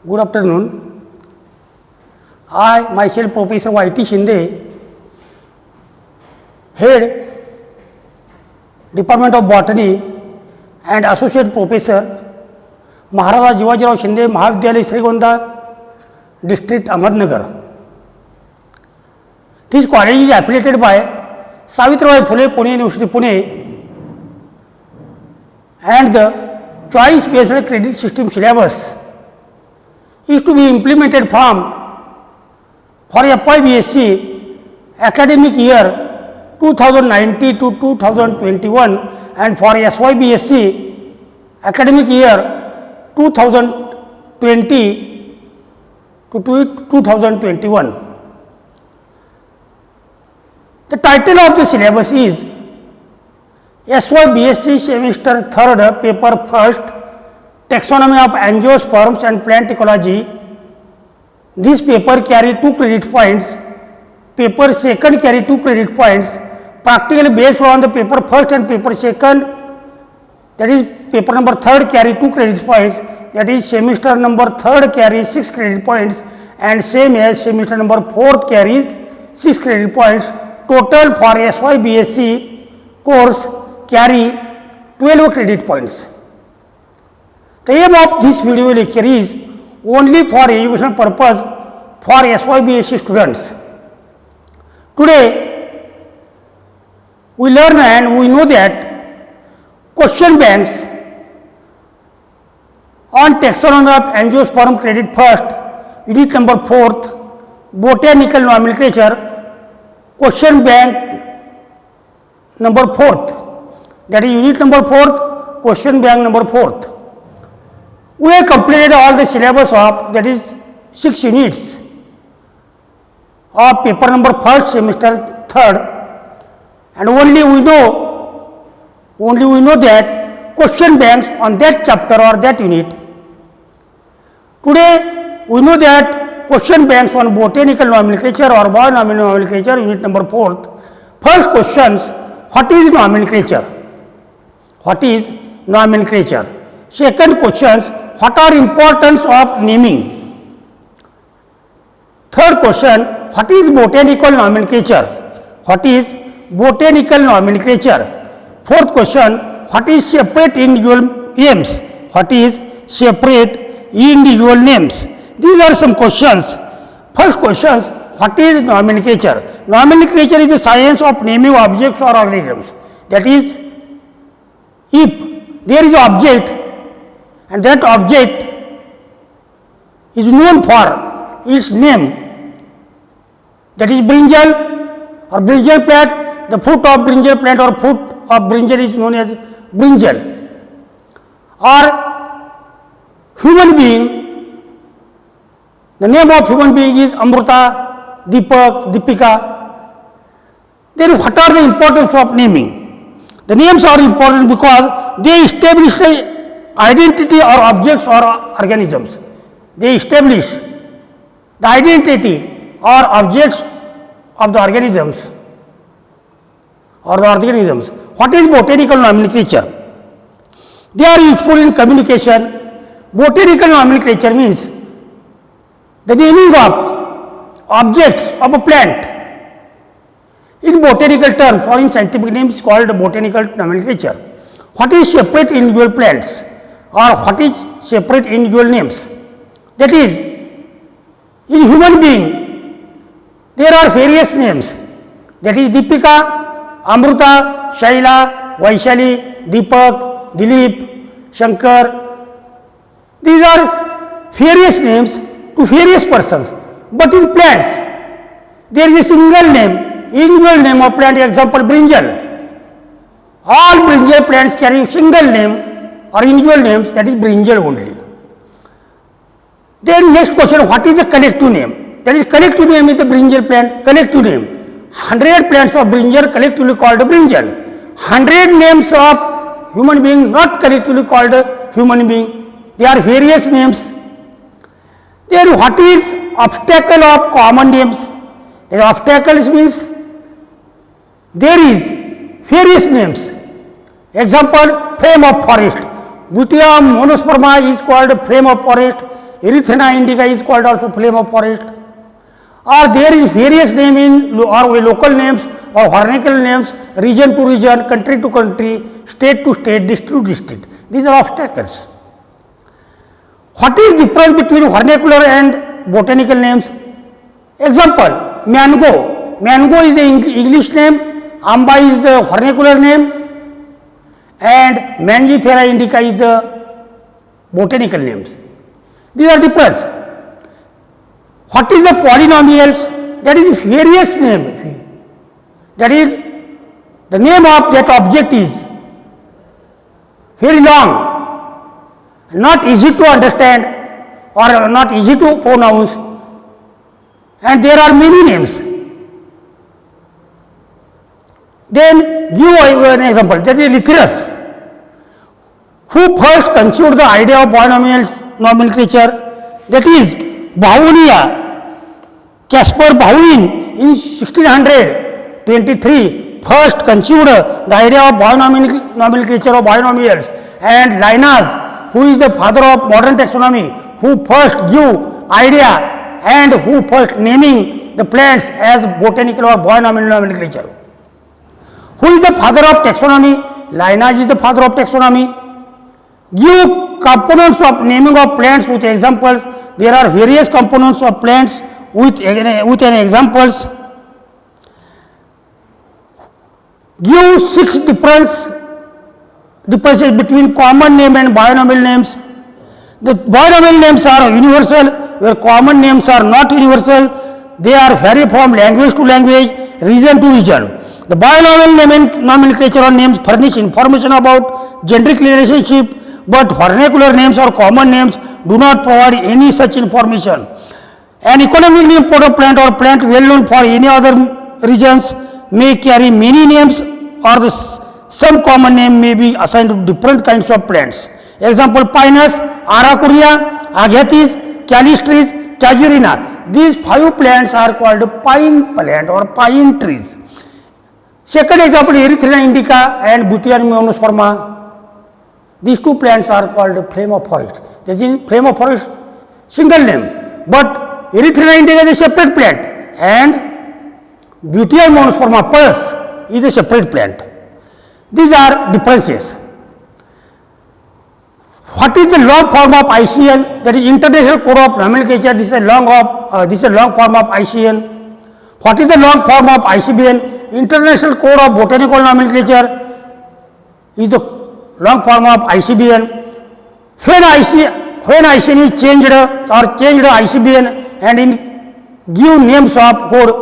Good afternoon. I myself Professor Y.T. Shinde, Head Department of Botany and Associate Professor, Maharaja Jivajirao Shinde Mahavidyalaya Srigonda, District Ahmednagar. This college is affiliated by Savitribai Phule Pune University Pune and the choice based credit system syllabus is to be implemented from for FY BSc academic year 2019 to 2021 and for SY BSc academic year 2020 to 2021. The title of the syllabus is SY BSc semester 3rd paper 1st taxonomy of angiosperms and plant ecology. This paper carry 2 credit points, paper 2nd carry 2 credit points, practically based on the paper 1st and paper 2nd, that is paper number 3rd carry 2 credit points, that is semester number 3rd carry 6 credit points and same as semester number 4th carries 6 credit points. Total for SY BSc course carry 12 credit points. The aim of this video lecture is only for educational purpose for SY BSc students. Today we learn and we know that question banks on taxonomy of angiosperm credit first, unit number 4th, botanical nomenclature, question bank number 4th, that is unit number 4th, question bank number 4th. We have completed all the syllabus of, that is 6 units of paper number 1st semester 3rd, and only we know that question banks on that chapter or that unit. Today we know that question banks on botanical nomenclature or binomial nomenclature, unit number 4th. First questions, what is nomenclature? What is nomenclature? Second questions, what are importance of naming? Third question, what is botanical nomenclature? What is botanical nomenclature? Fourth question, what is separate individual names? What is separate individual names? These are some questions. First questions, what is nomenclature? Nomenclature is the science of naming objects or organisms. That is, if there is an object and that object is known for its name, that is brinjal or brinjal plant, the fruit of brinjal plant or fruit of brinjal is known as brinjal. Or human being, the name of human being is Amruta, Deepak, Deepika. Then what are the importance of naming? The names are important because they establish the identity or objects or organisms. They establish the identity or objects of the organisms or the organisms. What is botanical nomenclature? They are useful in communication. Botanical nomenclature means the naming of objects of a plant in botanical terms or in scientific names called botanical nomenclature. What is separate individual plants or what is separate individual names? That is, in human being there are various names, that is Deepika, Amruta, Shaila, Vaishali, Deepak, Dilip, Shankar. These are various names to various persons, but in plants there is a single name, individual name of plant, example brinjal. All brinjal plants carry single name or individual names, that is brinjal only. Then next question, what is the collective name? That is collective name is the brinjal plant, collective name. 100 plants of brinjal collectively called brinjal. 100 names of human being not collectively called human being. There are various names. Then what is obstacle of common names? The obstacles means there is various names. Example, flame of forest. Butium monosperma is called flame of forest. Erythrina indica is called also flame of forest. Or there is various name in or local names or vernacular names, region to region, country to country, state to state, district to district. These are obstacles. What is difference between vernacular and botanical names? Example, mango. Mango is the English name, amba is the vernacular name, and Mangifera indica is the botanical names. These are difference. What is the polynomials? That is various name. That is the name of that object is very long, not easy to understand or not easy to pronounce, and there are many names. Then give an example, that is Lythyrus, who first conceived the idea of binomial nomenclature, that is Bhaunia. Caspar Bhauin in 1623 first conceived the idea of nomenclature of binomials, and Linnaeus, who is the father of modern taxonomy, who first give idea and who first naming the plants as botanical or binomial nomenclature. Who is the father of taxonomy? Linnaeus is the father of taxonomy. Give components of naming of plants with examples. There are various components of plants with an examples. Give 6 differences between common name and binomial names. The binomial names are universal, where common names are not universal. They are vary from language to language, region to region. The binomial nomenclature or names furnish information about generic relationship, but vernacular names or common names do not provide any such information. An economically important plant or plant well known for any other regions may carry many names, or some common name may be assigned to different kinds of plants. Example, Pinus, Aracuria, Agathis, Calistris, Casuarina. These 5 plants are called pine plant or pine trees. Second example, Erythrina indica and Butyrium monosperma. These 2 plants are called flame of forest. That is flame of forest single name, but Erythrina indica is a separate plant and Butyrium monosperma plus is a separate plant. These are differences. What is the long form of ICN? That is International Code of Nomenclature. This is a long form of ICN. What is the long form of ICBN? International Code of Botanical Nomenclature is the long form of ICBN. When ICN is changed ICBN and in give names of code,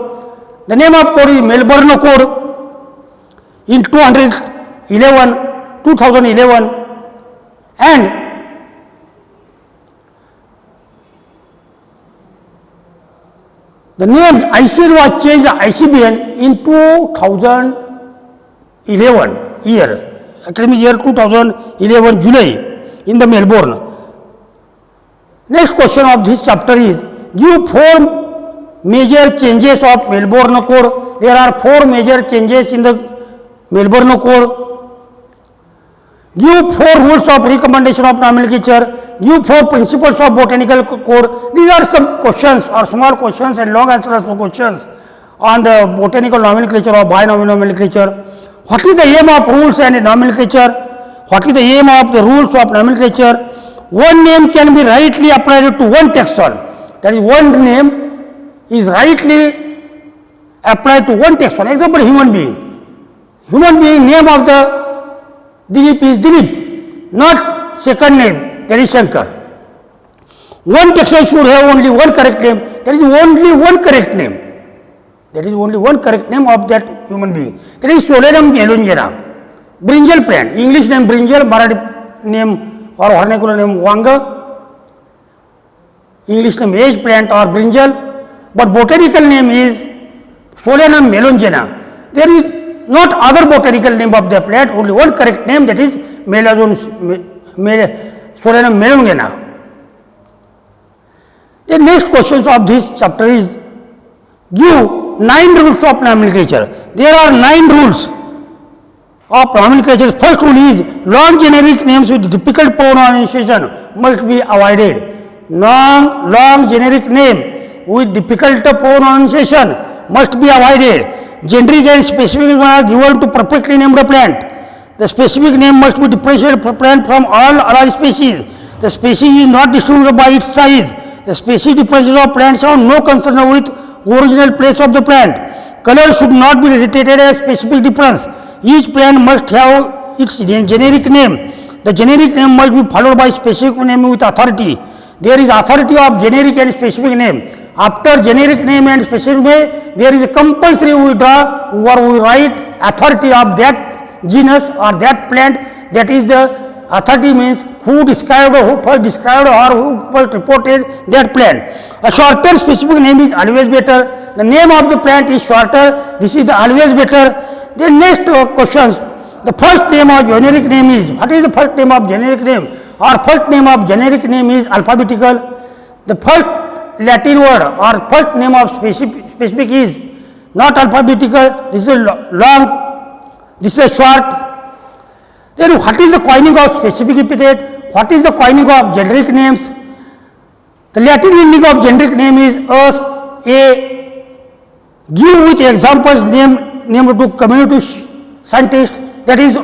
the name of code is Melbourne Code in 2011, and the name ICN was changed ICBN in 2011 academic year 2011 July in the Melbourne. Next question of this chapter is give 4 major changes of Melbourne Code. There are 4 major changes in the Melbourne Code. Give 4 rules of recommendation of nomenclature. Give 4 principles of botanical code. These are some questions or small questions and long answers for questions on the botanical nomenclature or binomial nomenclature. What is the aim of rules and nomenclature? What is the aim of the rules of nomenclature? One name can be rightly applied to one taxon. That is, one name is rightly applied to one taxon. Example, human being. Human being, name of the Dilip is Dilip, not second name, that is Shankar. One taxon should have only one correct name. There is only one correct name. That is only one correct name of that human being. That is Solanum melongena, brinjal plant. English name brinjal, Marathi name or vernacular name wanga. English name age plant or brinjal, but botanical name is Solanum melongena. There is not other botanical name of the plant, only one correct name, that is Solanum melongena. The next questions of this chapter is give 9 rules of nomenclature. There are 9 rules of nomenclature. First rule is long generic names with difficult pronunciation must be avoided. long generic name with difficult pronunciation must be avoided. Generic and specific names are given to perfectly named plant. The specific name must be differentiated plant from all other species. The species is not distinguished by its size. The species differences of plants have no concern with original place of the plant. Color should not be treated as specific difference. Each plant must have its generic name. The generic name must be followed by specific name with authority. There is authority of generic and specific name. After generic name and specific name, there is a compulsory we draw or we write authority of that genus or that plant. That is the authority means who described or who first described or who first reported that plant. A shorter specific name is always better. The name of the plant is shorter. This is the always better. The next questions. The first name of generic name is, what is the first name of generic name? Or first name of generic name is alphabetical. The first Latin word or first name of specific is not alphabetical. This is long, this is short. Then what is the coining of specific epithet? What is the coining of generic names? The Latin meaning of generic name is as a. Give with examples named to community scientists, that is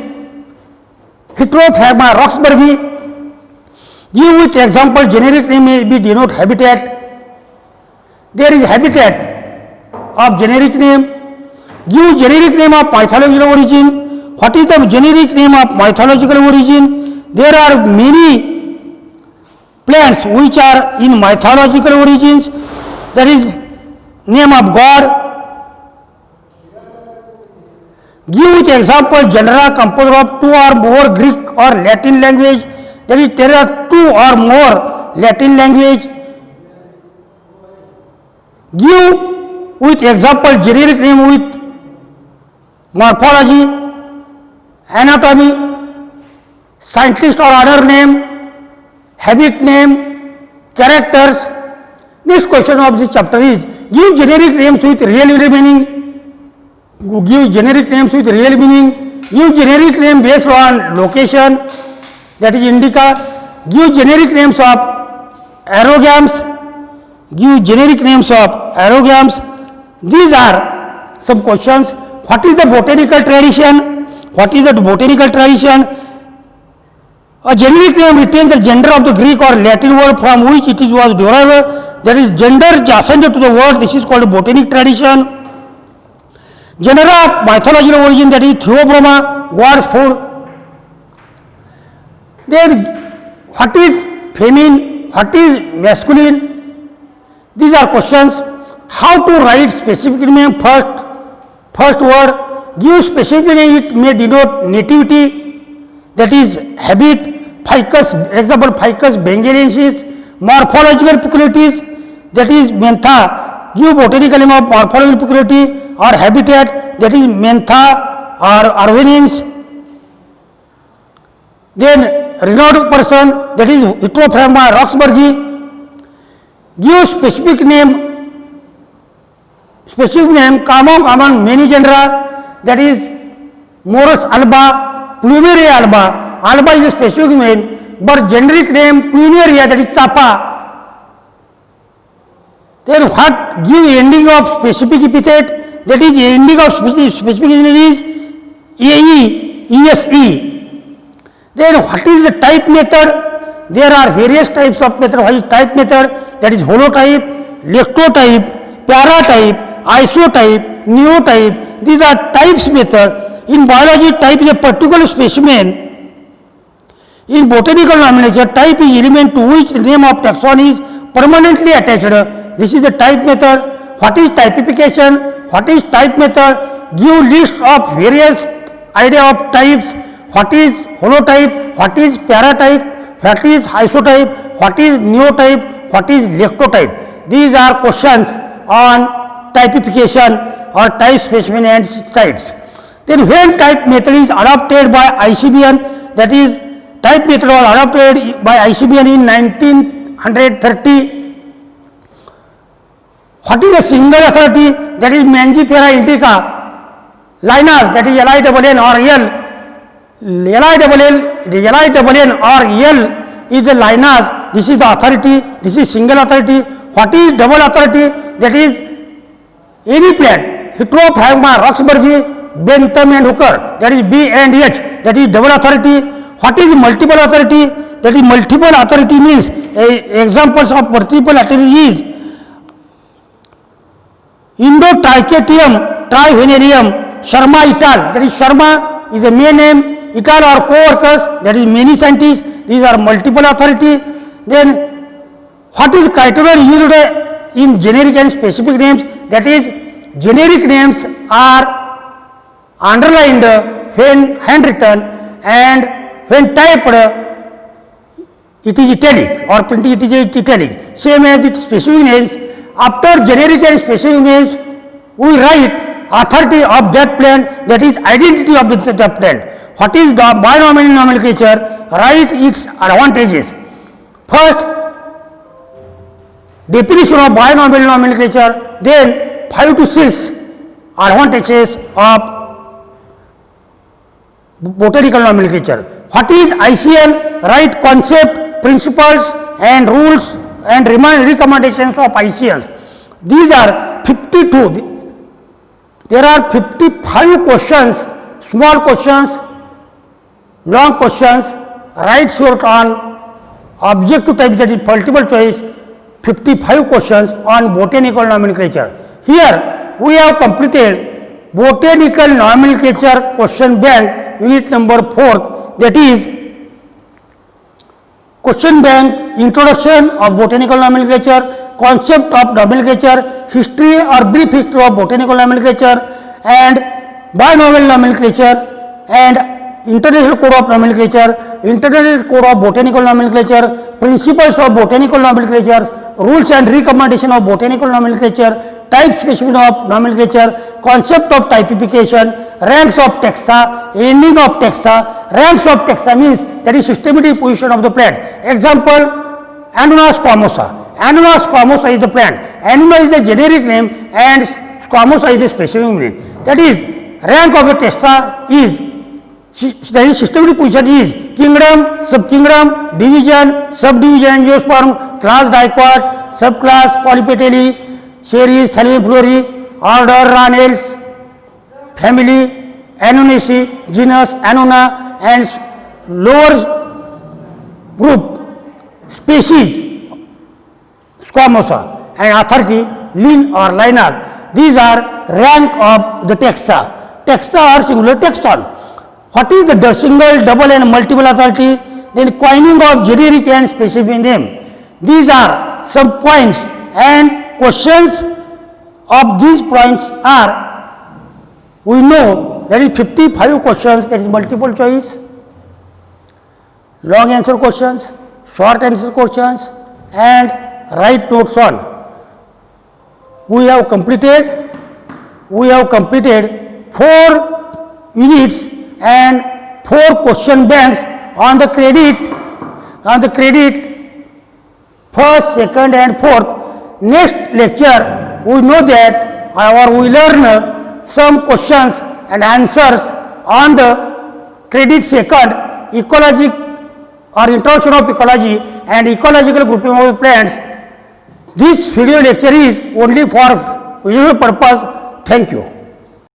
Heterophragma roxburghi. Give with example generic name may be denote habitat. There is habitat of generic name. Give generic name of mythological origin. What is the generic name of mythological origin? There are many plants which are in mythological origins. There is name of God. Give with example genera composed of two or more Greek or Latin language. That is, there are two or more Latin language. Give with example generic name with morphology, anatomy, scientist or other name, habit name, characters. This question of this chapter is give generic names with real meaning. Give generic names with real meaning. Give generic name based on location, that is indica. Give generic names of aerogams. Give generic names of aerogams. These are some questions. What is the botanical tradition? What is the botanical tradition? A generic name retains the gender of the Greek or Latin word from which it was derived. There is gender adjacent to the word. This is called botanic tradition. Genera of mythological origin, that is Theobroma, God's food. Then what is feminine? What is masculine? These are questions. How to write specific name first word. Give specific name, it may denote nativity, that is habit, ficus, example ficus bengalensis. Morphological peculiarities, that is mentha. Give botanical name of morphological peculiarity or habitat, that is mentha or arvenins. Then renowned person, that is Heterophragma roxburghi. Give specific name common among many genera, that is Morus alba, Plumeria alba. Alba is a specific name, but generic name Plumeria, that is Chapa. Then what give ending of specific epithet, that is ending of specific epithet is AE, ESE. Then what is the type method? There are various types of method. What is type method? That is holotype, lectotype, paratype, isotype, neotype. These are types method. In biology, type is a particular specimen. In botanical nomenclature, type is element to which the name of taxon is permanently attached. This is the type method. What is typification? What is type method? Give list of various idea of types. What is holotype? What is paratype? What is isotype? What is neotype? What is lectotype? These are questions on typification or type specimen and types. Then when type method is adopted by ICBN, that is type method was adopted by ICBN in 1930. What is a single authority? That is Mangifera indica. Linus, that is LINN or L. LINN or L is the Linus this is the authority, this is single authority. What is double authority? That is any plant, Heterophragma roxburghi, Bentham and Hooker, that is B and H, that is double authority. What is multiple authority? That is multiple authority means examples of multiple authority is Indotrichatium trivenarium, Sharma et al. That is Sharma is a main name, et al. Or co-workers, that is many scientists. These are multiple authority. Then what is criteria used in generic and specific names? That is generic names are underlined when handwritten, and when typed it is italic or printed it is italic. Same as the specific names. After generic and specific names, we write authority of that plant, that is identity of the plant. What is the binomial nomenclature? Write its advantages. First, definition of binomial nomenclature, then 5 to 6 advantages of botanical nomenclature. What is ICN? Write concept, principles and rules and recommendations of ICNs. These are 52. There are 55 questions, small questions, long questions, write short on objective type, that is multiple choice, 55 questions on botanical nomenclature. Here we have completed botanical nomenclature question bank unit number 4, that is question bank, introduction of botanical nomenclature, concept of nomenclature, history or brief history of botanical nomenclature, and binomial nomenclature, and International Code of Nomenclature, International Code of Botanical Nomenclature, principles of botanical nomenclature, rules and recommendation of botanical nomenclature, type specific of nomenclature, concept of typification, ranks of taxa, ending of taxa. Ranks of taxa means that is systematic position of the plant. Example, Annona squamosa. Annona squamosa is the plant. Annona is the generic name and squamosa is the specific name. That is, rank of a taxa is, that is systematic position is kingdom, subkingdom, division, subdivision, angiosperm, class dicot, subclass Polypetalae, series Thallium, order Ranels, family Annonaceae, genus Annona, and lower group species Squamosa, and authority Lin or Linear. These are rank of the taxa. Taxa or singular taxon. What is the single, double and multiple authority? Then coining of generic and specific name. These are some points, and questions of these points are, we know there is 55 questions, that is multiple choice, long answer questions, short answer questions, and write notes on. We have completed 4 units and 4 question banks on the credit first, second and fourth. Next lecture we know that we learn some questions and answers on the credit second, ecology or introduction of ecology and ecological grouping of plants. This video lecture is only for visual purpose. Thank you.